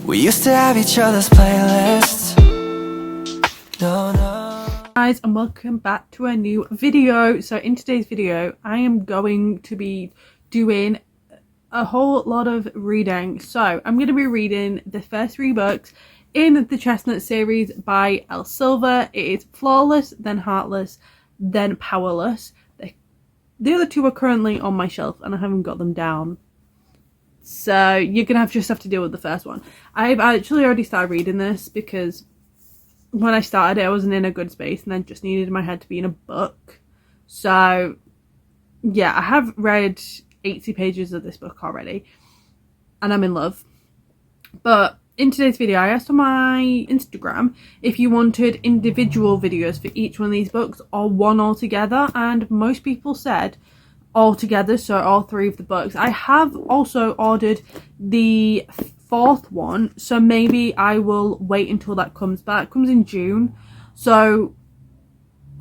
We used to have each other's playlists. No, no. Guys, and welcome back to a new video. So in today's video I am going to be doing a whole lot of reading. So I'm going to be reading the first 3 books in the Chestnut series by Elsie. It is Flawless, then Heartless, then Powerless. The other 2 are currently on my shelf and I haven't got them down, so you're gonna just have to deal with the first one. I've actually already started reading this because when I started it I wasn't in a good space and I just needed my head to be in a book. So yeah, I have read 80 pages of this book already and I'm in love. But in today's video I asked on my Instagram if you wanted individual videos for each one of these books or one altogether, and most people said all together, so all 3 of the books. I have also ordered the 4th one, so maybe I will wait until that comes back. It comes in June, so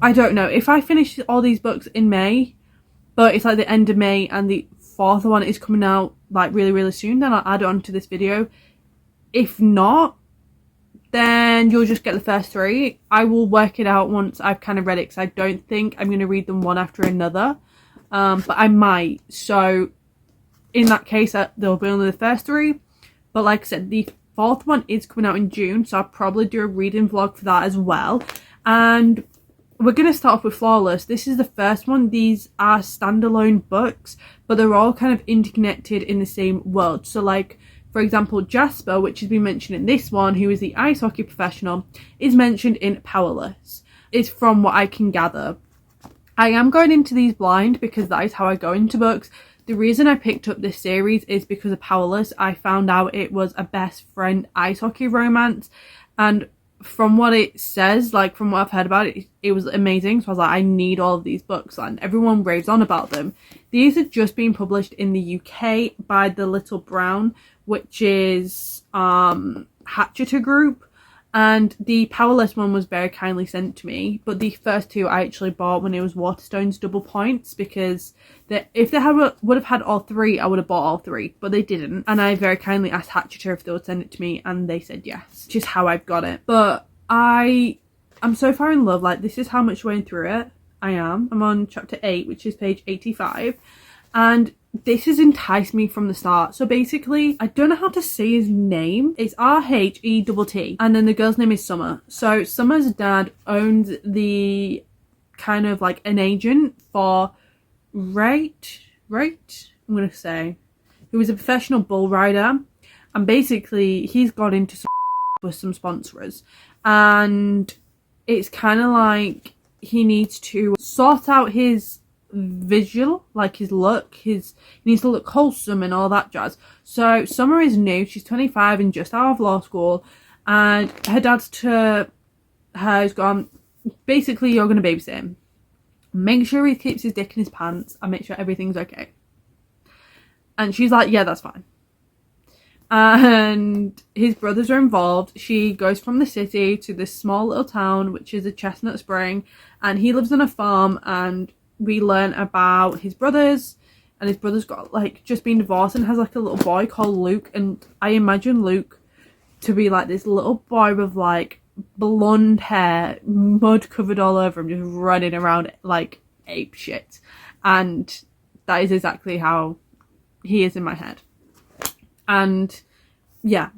I don't know if I finish all these books in May, but it's like the end of May and the 4th one is coming out like really soon, then I'll add it on to this video. If not, then you'll just get the first 3. I will work it out once I've kind of read it, because I don't think I'm going to read them one after another. But I might. So in that case, there'll be only the first 3. But like I said, the 4th one is coming out in June, so I'll probably do a reading vlog for that as well. And we're going to start off with Flawless. This is the first one. These are standalone books, but they're all kind of interconnected in the same world. So like, for example, Jasper, which has been mentioned in this one, who is the ice hockey professional, is mentioned in Powerless. It's from what I can gather. I am going into these blind because that is how I go into books. The reason I picked up this series is because of Powerless. I found out it was a best friend ice hockey romance, and from what it says, like from what I've heard about it, it was amazing. So I was like, I need all of these books, and everyone raves on about them. These are just being published in the UK by the Little Brown, which is Hatcheter Group, and the Powerless one was very kindly sent to me. But the first 2 I actually bought when it was Waterstones double points, because if they would have had all 3, I would have bought all 3, but they didn't. And I very kindly asked Hatcheter if they would send it to me, and they said yes, which is how I've got it. But I'm so far in love. Like, this is how much way through it I am. I'm on chapter 8, which is page 85, and this has enticed me from the start. So basically, I don't know how to say his name. It's R-H-E-T-T, and then the girl's name is Summer. So Summer's dad owns the kind of like an agent for right, I'm gonna say, who is a professional bull rider, and basically he's got into some with some sponsors, and it's kind of like he needs to sort out his visual, like his look. He needs to look wholesome and all that jazz. So Summer is new, she's 25 and just out of law school, and her dad's to her has gone, basically, you're going to babysit him, make sure he keeps his dick in his pants and make sure everything's okay. And she's like, yeah, that's fine. And his brothers are involved. She goes from the city to this small little town, which is a Chestnut Spring, and he lives on a farm, and we learn about his brothers, and his brother's got like just been divorced and has like a little boy called Luke, and I imagine Luke to be like this little boy with like blonde hair, mud covered all over him, just running around like ape shit, and that is exactly how he is in my head. And yeah,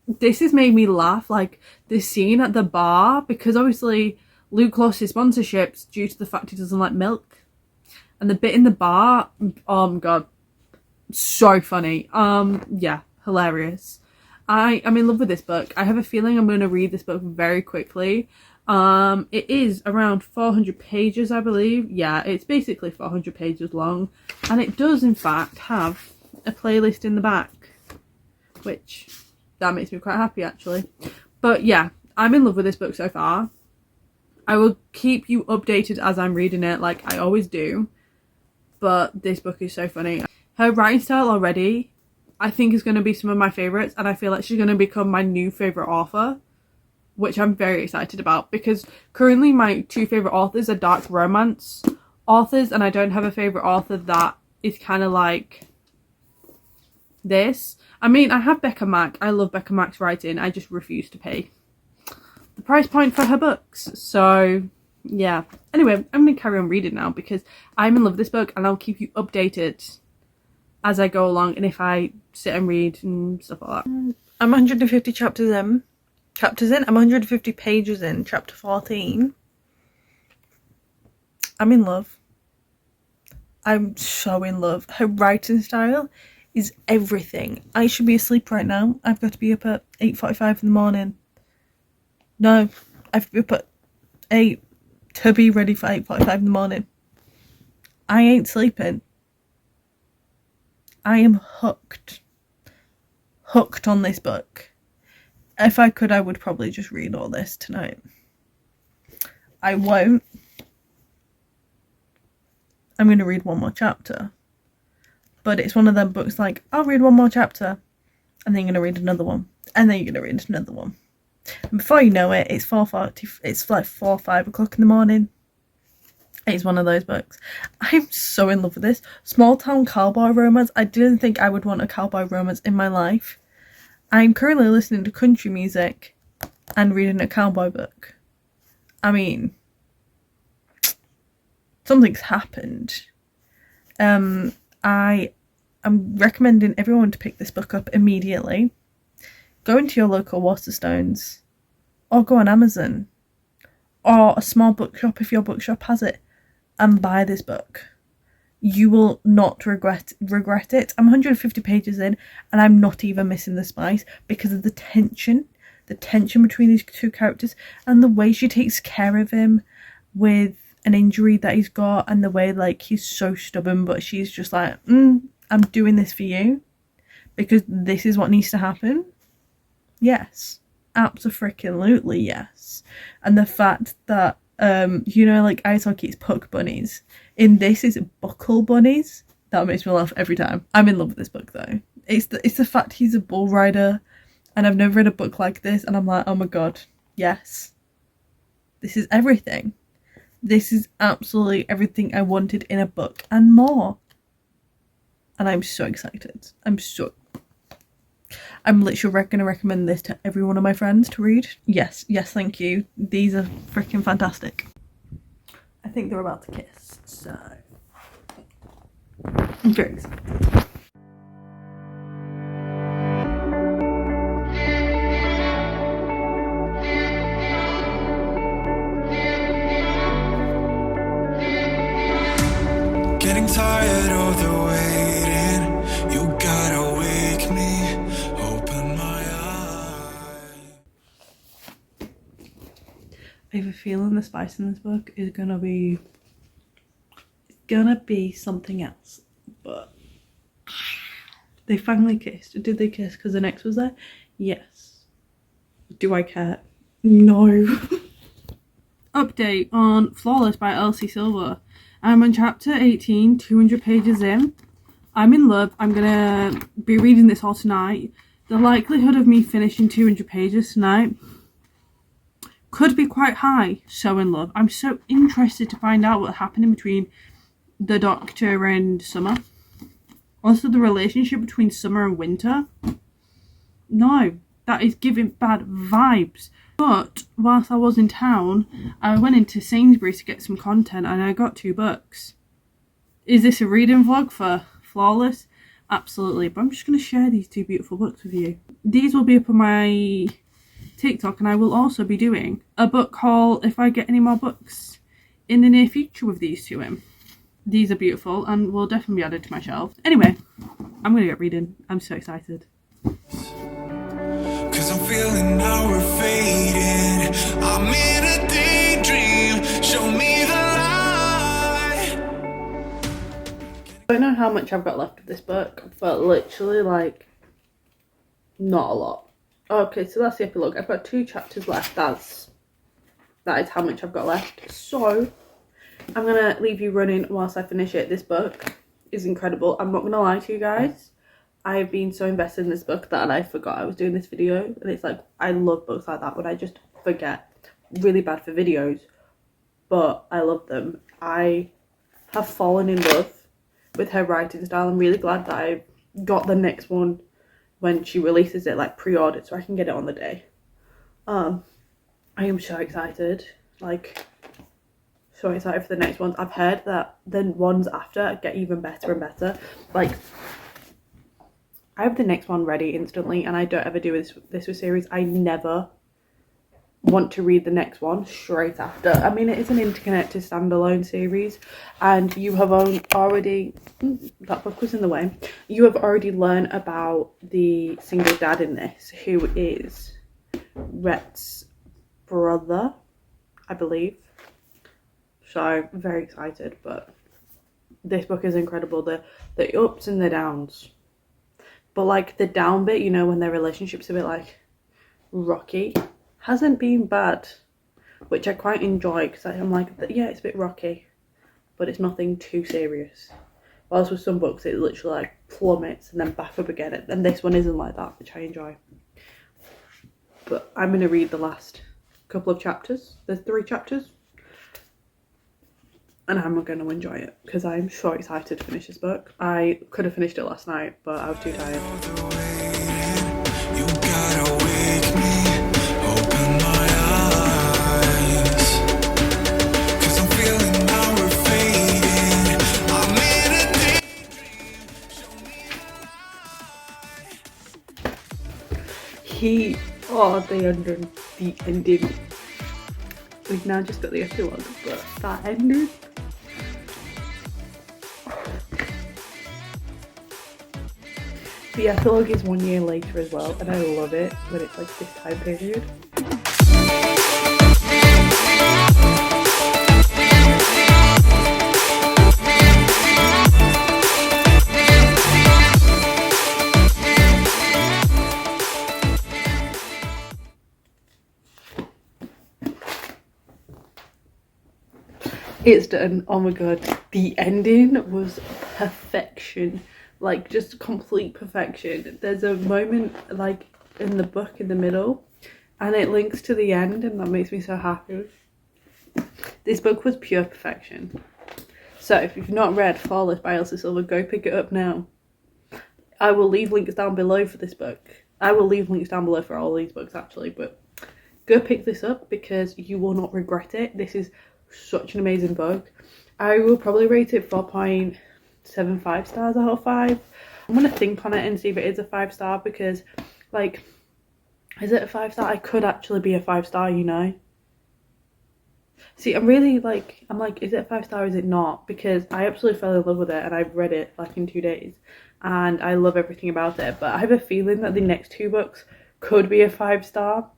this has made me laugh, like the scene at the bar, because obviously Luke lost his sponsorships due to the fact he doesn't like milk. And the bit in the bar, oh my god, so funny. Yeah, hilarious. I'm in love with this book. I have a feeling I'm going to read this book very quickly. It is around 400 pages, I believe. Yeah, it's basically 400 pages long. And it does, in fact, have a playlist in the back, which, that makes me quite happy, actually. But yeah, I'm in love with this book so far. I will keep you updated as I'm reading it, like I always do. But this book is so funny. Her writing style already, I think, is going to be some of my favourites, and I feel like she's going to become my new favourite author, which I'm very excited about, because currently my 2 favourite authors are dark romance authors, and I don't have a favourite author that is kind of like this. I mean, I have Becca Mack. I love Becca Mack's writing. I just refuse to pay the price point for her books. So yeah. Anyway, I'm going to carry on reading now because I'm in love with this book, and I'll keep you updated as I go along and if I sit and read and stuff like that. I'm 150 chapters in. I'm 150 pages in, chapter 14. I'm in love. I'm so in love. Her writing style is everything. I should be asleep right now. I've got to be up at 8:45 in the morning. No, I have to be up at 8 to be ready for 8:45 in the morning. I ain't sleeping. I am hooked. Hooked on this book. If I could, I would probably just read all this tonight. I won't. I'm going to read one more chapter. But it's one of them books like, I'll read one more chapter, and then you're going to read another one, and then you're going to read another one. And before you know it, it's 4:40. It's like 5 o'clock in the morning. It's one of those books. I'm so in love with this. Small town cowboy romance. I didn't think I would want a cowboy romance in my life. I'm currently listening to country music and reading a cowboy book. I mean, something's happened. I am recommending everyone to pick this book up immediately. Go into your local Waterstones, or go on Amazon, or a small bookshop if your bookshop has it, and buy this book. You will not regret it. I'm 150 pages in, and I'm not even missing the spice because of the tension between these two characters, and the way she takes care of him with an injury that he's got, and the way like he's so stubborn, but she's just like, I'm doing this for you because this is what needs to happen. Yes, absolutely yes. And the fact that like Ice Hockey's puck bunnies, in this is buckle bunnies. That makes me laugh every time. I'm in love with this book though. It's the fact he's a bull rider, and I've never read a book like this, and I'm like, oh my god, yes. This is everything. This is absolutely everything I wanted in a book and more. And I'm so excited. I'm literally going to recommend this to every one of my friends to read. Yes, thank you. These are freaking fantastic. I think they're about to kiss, so I'm very excited. Getting tired of the waiting. You gotta wake me. Open my eyes. I have a feeling the spice in this book is gonna be something else. But they finally kissed. Did they kiss because the next was there? Yes. Do I care? No. Update on Flawless by Elsie Silver. I'm on chapter 18, 200 pages in. I'm in love. I'm gonna be reading this all tonight. The likelihood of me finishing 200 pages tonight could be quite high. So in love. I'm so interested to find out what's happening between the Doctor and Summer. Also the relationship between Summer and Winter. No, that is giving bad vibes. But whilst I was in town, I went into Sainsbury's to get some content, and I got 2 books. Is this a reading vlog for Flawless? Absolutely, but I'm just going to share these 2 beautiful books with you. These will be up on my TikTok, and I will also be doing a book haul if I get any more books in the near future with these 2 in. These are beautiful and will definitely be added to my shelf. Anyway, I'm going to get reading. I'm so excited. I'm feeling now we're fading. I'm in a daydream. Show me the light. I don't know how much I've got left of this book, but literally like not a lot. Okay, so that's the epilogue. I've got 2 chapters left. That is how much I've got left. So I'm gonna leave you running whilst I finish it. This book is incredible. I'm not gonna lie to you guys. I've been so invested in this book that I forgot I was doing this video, and it's like I love books like that when I just forget. Really bad for videos, but I love them. I have fallen in love with her writing style. I'm really glad that I got the next one when she releases it, like pre-ordered, so I can get it on the day. I am so excited, like so excited for the next ones. I've heard that the ones after get even better and better. Like, I have the next one ready instantly, and I don't ever do this with series. I never want to read the next one straight after. I mean, it is an interconnected standalone series, and you have already that book was in the way. You have already learned about the single dad in this, who is Rhett's brother, I believe. So I'm very excited, but this book is incredible. The ups and the downs, but like the down bit, you know, when their relationship's a bit like rocky, hasn't been bad, which I quite enjoy, because I'm like, yeah, it's a bit rocky, but it's nothing too serious. Whilst with some books it literally like plummets and then back up again, and this one isn't like that, which I enjoy. But I'm going to read the last couple of chapters. There's 3 chapters, and I'm going to enjoy it because I'm so excited to finish this book. I could have finished it last night, but I was too tired. You gotta wake me, open my eyes, 'cause I'm feeling how we're fading. I'm in a daydream, show me the light. The ending. We've now just got the epilogue, but that ending. The epilogue is 1 year later as well, and I love it when it's like this time period. It's done. Oh my god, the ending was perfection, like just complete perfection. There's a moment like in the book in the middle, and it links to the end, and that makes me so happy. This book was pure perfection. So if you've not read Flawless by Elsie Silver, go pick it up now. I will leave links down below for this book. I will leave links down below for all these books actually, but go pick this up because you will not regret it. This is such an amazing book. I will probably rate it 4.75 stars out of 5. I'm gonna think on it and see if it is a 5-star, because like, is it a 5-star? I could actually be a 5-star, you know. See, I'm like, is it a 5-star or is it not? Because I absolutely fell in love with it, and I've read it like in 2 days, and I love everything about it. But I have a feeling that the next 2 books could be a 5-star.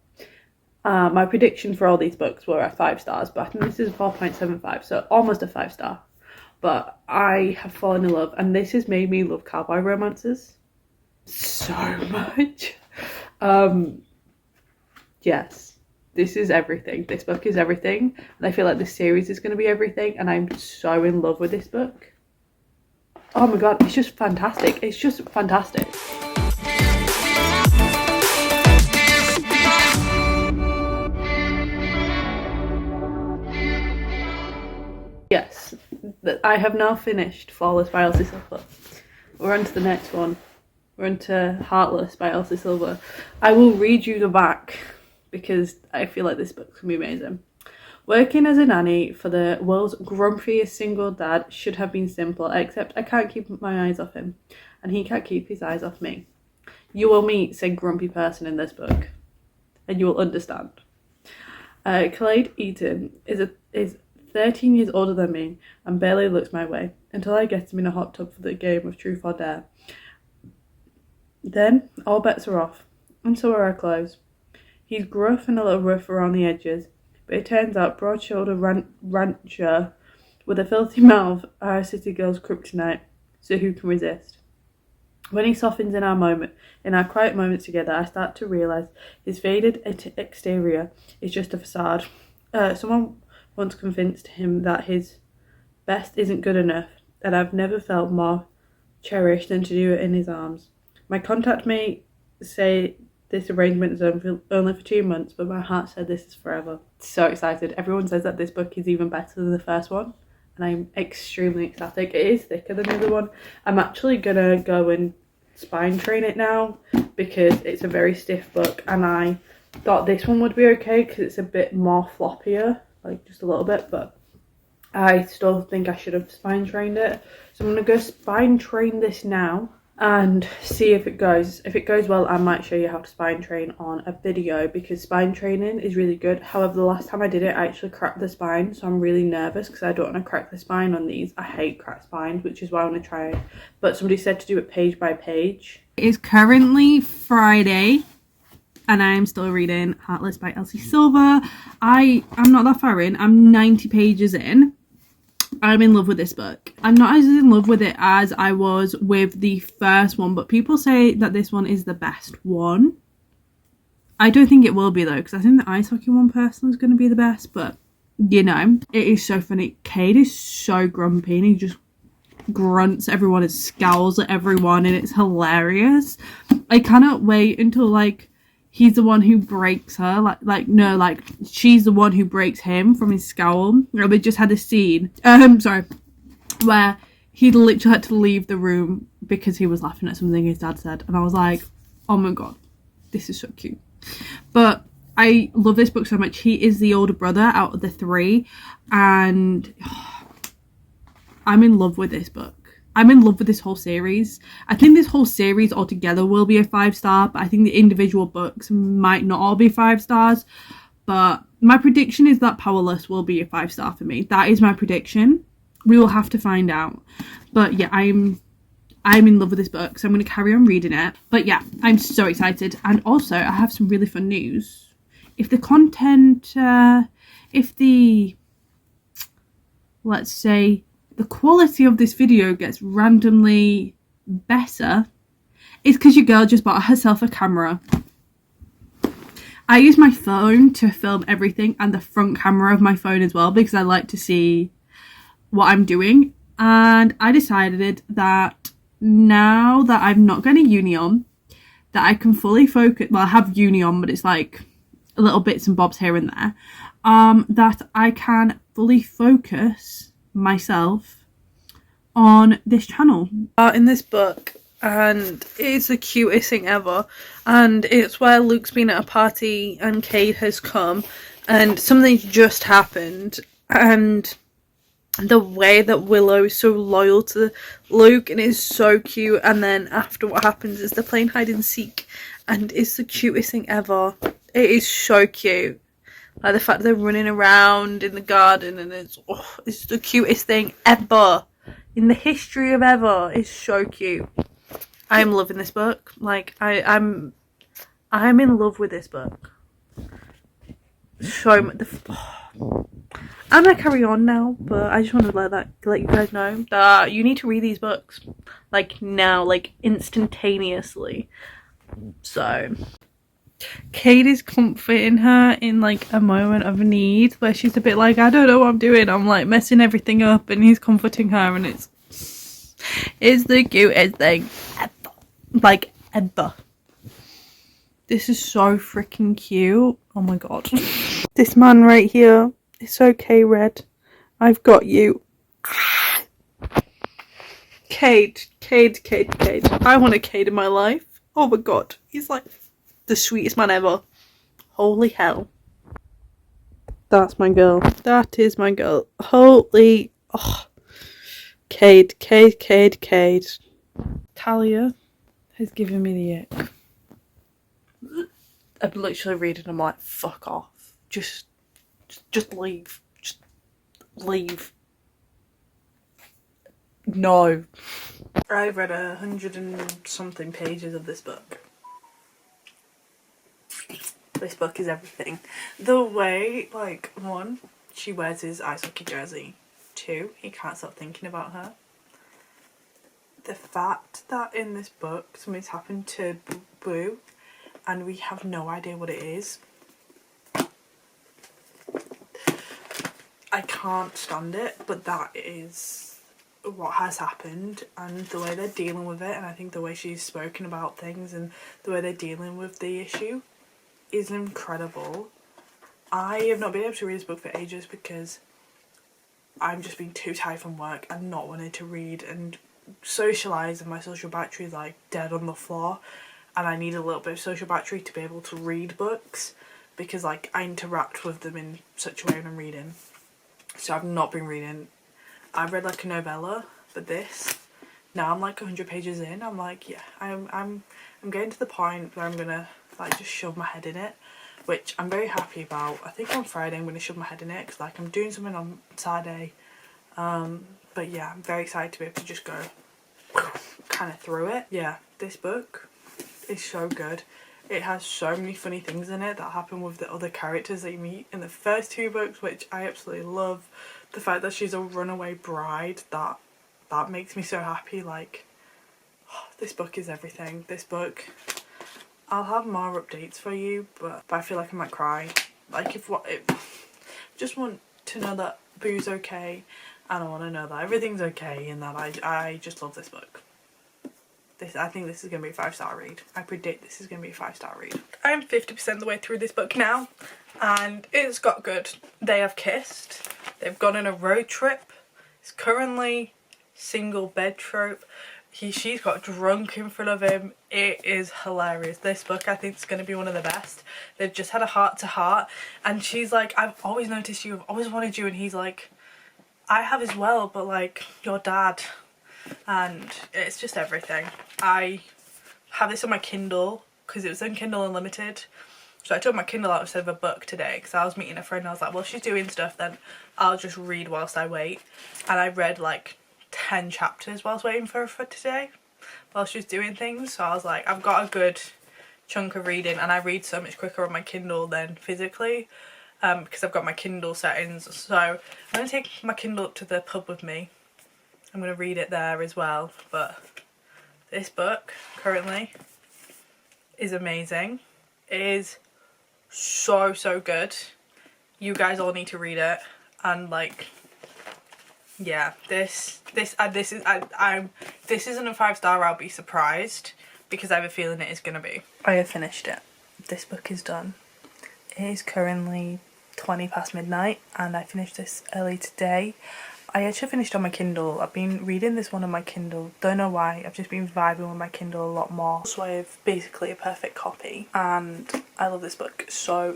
My prediction for all these books were at 5 stars, but I think this is 4.75, so almost a 5-star. But I have fallen in love, and this has made me love cowboy romances so much. Yes, this is everything. This book is everything, and I feel like this series is going to be everything, and I'm so in love with this book. Oh my god, it's just fantastic. It's just fantastic. Yes, I have now finished Flawless by Elsie Silver. We're on to the next one. We're on to Heartless by Elsie Silver. I will read you the back because I feel like this book's going to be amazing. Working as a nanny for the world's grumpiest single dad should have been simple, except I can't keep my eyes off him, and he can't keep his eyes off me. You will meet said grumpy person in this book, and you will understand. Clyde Eaton is 13 years older than me and barely looks my way until I get him in a hot tub for the game of Truth or Dare. Then all bets are off, and so are our clothes. He's gruff and a little rough around the edges, but it turns out broad-shouldered rancher with a filthy mouth are a city girl's kryptonite, so who can resist? When he softens in our quiet moments together, I start to realise his faded exterior is just a facade. Someone once convinced him that his best isn't good enough, and I've never felt more cherished than to do it in his arms. My contact may say this arrangement is only for 2 months, but my heart said this is forever. So excited. Everyone says that this book is even better than the first one, and I'm extremely ecstatic. It is thicker than the other one. I'm actually gonna go and spine train it now because it's a very stiff book, and I thought this one would be okay because it's a bit more floppier, like just a little bit, but I still think I should have spine trained it. So I'm going to go spine train this now and see if it goes. If it goes well, I might show you how to spine train on a video because spine training is really good. However, the last time I did it, I actually cracked the spine, so I'm really nervous because I don't want to crack the spine on these. I hate cracked spines, which is why I want to try it. But somebody said to do it page by page. It is currently Friday, and I'm still reading Heartless by Elsie. I'm not that far in. I'm 90 pages in. I'm in love with this book. I'm not as in love with it as I was with the first one, but people say that this one is the best one. I don't think it will be though, because I think the ice hockey one personally is going to be the best, but you know, it is so funny. Cade is so grumpy and he just grunts at everyone and scowls at everyone, and it's hilarious. I cannot wait until like he's the one who breaks her, like she's the one who breaks him from his scowl. They just had a scene where he literally had to leave the room because he was laughing at something his dad said, and I was like, oh my god, this is so cute. But I love this book so much. He is the older brother out of the three, and I'm in love with this book. I'm in love with this whole series. I think this whole series altogether will be a 5-star, but I think the individual books might not all be 5 stars. But my prediction is that Powerless will be a 5-star for me. That is my prediction. We will have to find out. But yeah, I'm in love with this book, so I'm going to carry on reading it. But yeah, I'm so excited. And also, I have some really fun news. If the content, let's say, the quality of this video gets randomly better, it's because your girl just bought herself a camera. I use my phone to film everything, and the front camera of my phone as well, because I like to see what I'm doing. And I decided that now that I'm not going to uni on, that I can fully focus. Well, I have uni on, but it's like little bits and bobs here and there. That I can fully focus myself on this channel. In this book, and it's the cutest thing ever, and it's where Luke's been at a party and Cade has come and something's just happened, and the way that Willow is so loyal to Luke and is so cute, and then after what happens is they're playing hide and seek, and it's the cutest thing ever. It is so cute. Like the fact that they're running around in the garden, and it's the cutest thing ever in the history of ever. It's so cute. I am loving this book. Like I'm in love with this book. So much. I'm gonna carry on now, but I just want to let you guys know that you need to read these books like now, like instantaneously. So Cade is comforting her in like a moment of need where she's a bit like, I don't know what I'm doing, I'm like messing everything up, and he's comforting her, and it's the cutest thing ever. Like ever. This is so freaking cute. Oh my god. This man right here, it's okay, Red, I've got you. Cade. I want a Cade in my life. Oh my god, he's like the sweetest man ever. Holy hell. That's my girl. That is my girl. Holy. Oh. Cade. Talia has given me the ick. I'm literally reading, I'm like, fuck off. Just leave. Just leave. No. I've read 100 and something pages of this book. This book is everything. The way, like, 1, she wears his ice hockey jersey. 2, he can't stop thinking about her. The fact that in this book something's happened to Boo and we have no idea what it is. I can't stand it, but that is what has happened, and the way they're dealing with it, and I think the way she's spoken about things and the way they're dealing with the issue is incredible. I have not been able to read this book for ages because I've just been too tired from work and not wanted to read and socialise and my social battery is like dead on the floor, and I need a little bit of social battery to be able to read books, because like I interact with them in such a way when I'm reading. So I've not been reading. I've read like a novella, but this, now I'm like 100 pages in, I'm like, yeah, I'm getting to the point where I'm gonna like just shove my head in it, which I'm very happy about. I think on Friday I'm gonna shove my head in it because like I'm doing something on Saturday. But yeah, I'm very excited to be able to just go kind of through it. Yeah, this book is so good. It has so many funny things in it that happen with the other characters that you meet in the first 2 books, which I absolutely love. The fact that she's a runaway bride, that makes me so happy. Like, oh, this book is everything. This book, I'll have more updates for you, but I feel like I might cry. Like, just want to know that Boo's okay, and I want to know that everything's okay, and that I just love this book. I think this is going to be a 5-star read. I predict this is going to be a 5-star read. I'm 50% the way through this book now, and it's got good. They have kissed. They've gone on a road trip. It's currently single bed trope. She's got drunk in front of him. It is hilarious. This book I think is going to be one of the best. They've just had a heart-to-heart, and she's like, I've always noticed you, I've always wanted you, and he's like, I have as well, but like, your dad. And it's just everything. I have this on my Kindle because it was on Kindle Unlimited, so I took my Kindle out instead of a book today because I was meeting a friend and I was like, well, she's doing stuff, then I'll just read whilst I wait. And I read like 10 chapters whilst waiting for her for today while she was doing things, so I was like, I've got a good chunk of reading, and I read so much quicker on my Kindle than physically, because I've got my Kindle settings. So I'm going to take my Kindle up to the pub with me. I'm going to read it there as well, but this book currently is amazing. It is so good. You guys all need to read it, and like, yeah, this isn't a 5-star. I'll be surprised, because I have a feeling it is going to be. I have finished it. This book is done. It is currently 20 past midnight, and I finished this early today. I actually finished on my Kindle. I've been reading this one on my Kindle. Don't know why. I've just been vibing with my Kindle a lot more. So I have basically a perfect copy. And I love this book so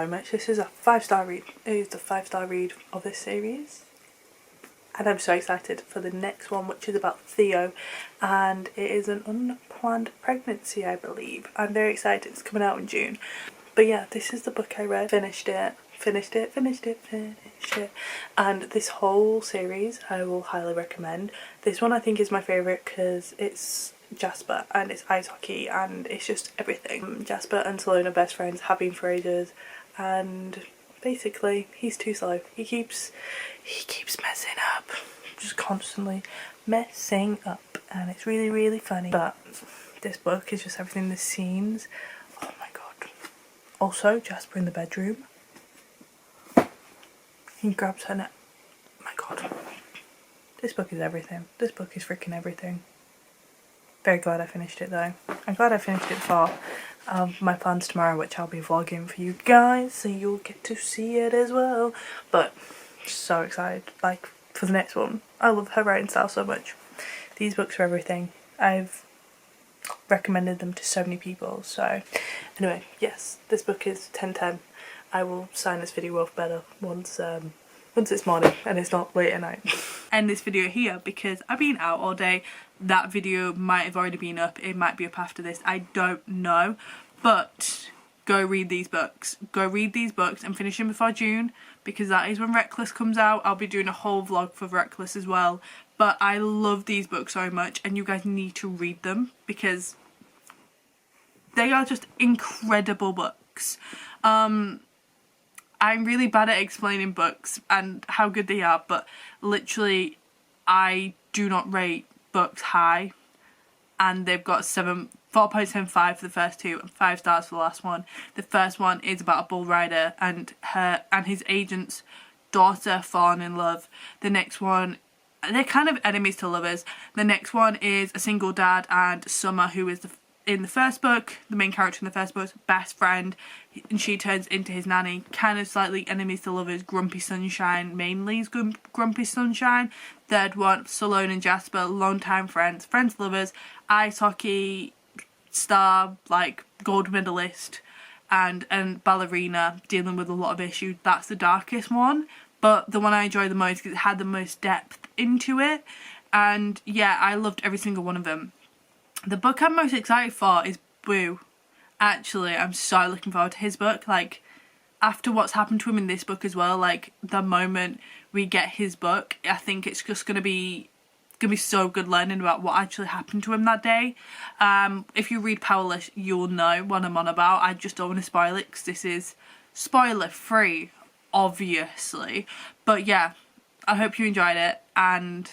much. This is a 5-star read. It is the 5-star read of this series. And I'm so excited for the next one, which is about Theo. And it is an unplanned pregnancy, I believe. I'm very excited. It's coming out in June. But yeah, this is the book I read. Finished it. And this whole series I will highly recommend. This one I think is my favourite because it's Jasper and it's ice hockey and it's just everything. Jasper and Sloane are best friends, have been for ages, and basically he's too slow. He keeps messing up, just constantly messing up, and it's really funny. But this book is just everything. The scenes, oh my god. Also, Jasper in the bedroom. He grabs her neck. My god. This book is everything. This book is freaking everything. Very glad I finished it though. I'm glad I finished it before my plans tomorrow, which I'll be vlogging for you guys, so you'll get to see it as well. But so excited, like, for the next one. I love her writing style so much. These books are everything. I've recommended them to so many people. So anyway, yes, this book is 10/10. I will sign this video off better once it's morning and it's not late at night. End this video here because I've been out all day. That video might have already been up. It might be up after this. I don't know. But go read these books. Go read these books and finish them before June, because that is when Reckless comes out. I'll be doing a whole vlog for Reckless as well. But I love these books so much, and you guys need to read them because they are just incredible books. I'm really bad at explaining books and how good they are, but literally I do not rate books high, and they've got 4.75 for the first 2 and 5 stars for the last one. The first one is about a bull rider and his agent's daughter falling in love. The next one, they're kind of enemies to lovers. The next one is a single dad and Summer, who is in the first book, the main character in the first book's best friend, and she turns into his nanny. Kind of slightly enemies to lovers, Grumpy Sunshine mainly is Grumpy Sunshine. Third one, Salone and Jasper, longtime friends, friends lovers, ice hockey star, like gold medalist, and ballerina dealing with a lot of issues. That's the darkest one, but the one I enjoyed the most because it had the most depth into it. And yeah, I loved every single one of them. The book I'm most excited for is Boo. Actually, I'm so looking forward to his book. Like, after what's happened to him in this book as well, like the moment we get his book, I think it's just gonna be so good learning about what actually happened to him that day. If you read Powerless, you'll know what I'm on about. I just don't want to spoil it because this is spoiler free, obviously. But yeah, I hope you enjoyed it, and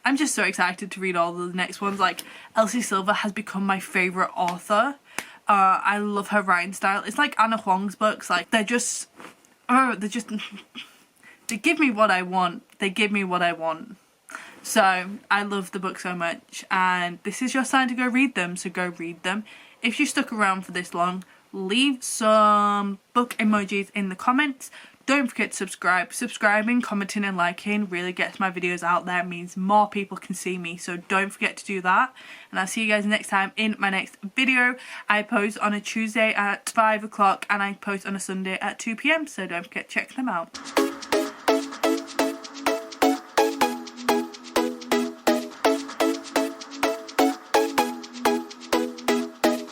I'm just so excited to read all the next ones. Like, Elsie Silver has become my favourite author. I love her writing style. It's like Anna Huang's books. Like, they give me what I want. They give me what I want. So I love the book so much, and this is your sign to go read them, so go read them. If you stuck around for this long, leave some book emojis in the comments. Don't forget to subscribe. Subscribing, commenting and liking really gets my videos out there. It means more people can see me, so don't forget to do that. And I'll see you guys next time in my next video. I post on a Tuesday at 5 o'clock and I post on a Sunday at 2 PM, so don't forget to check them out.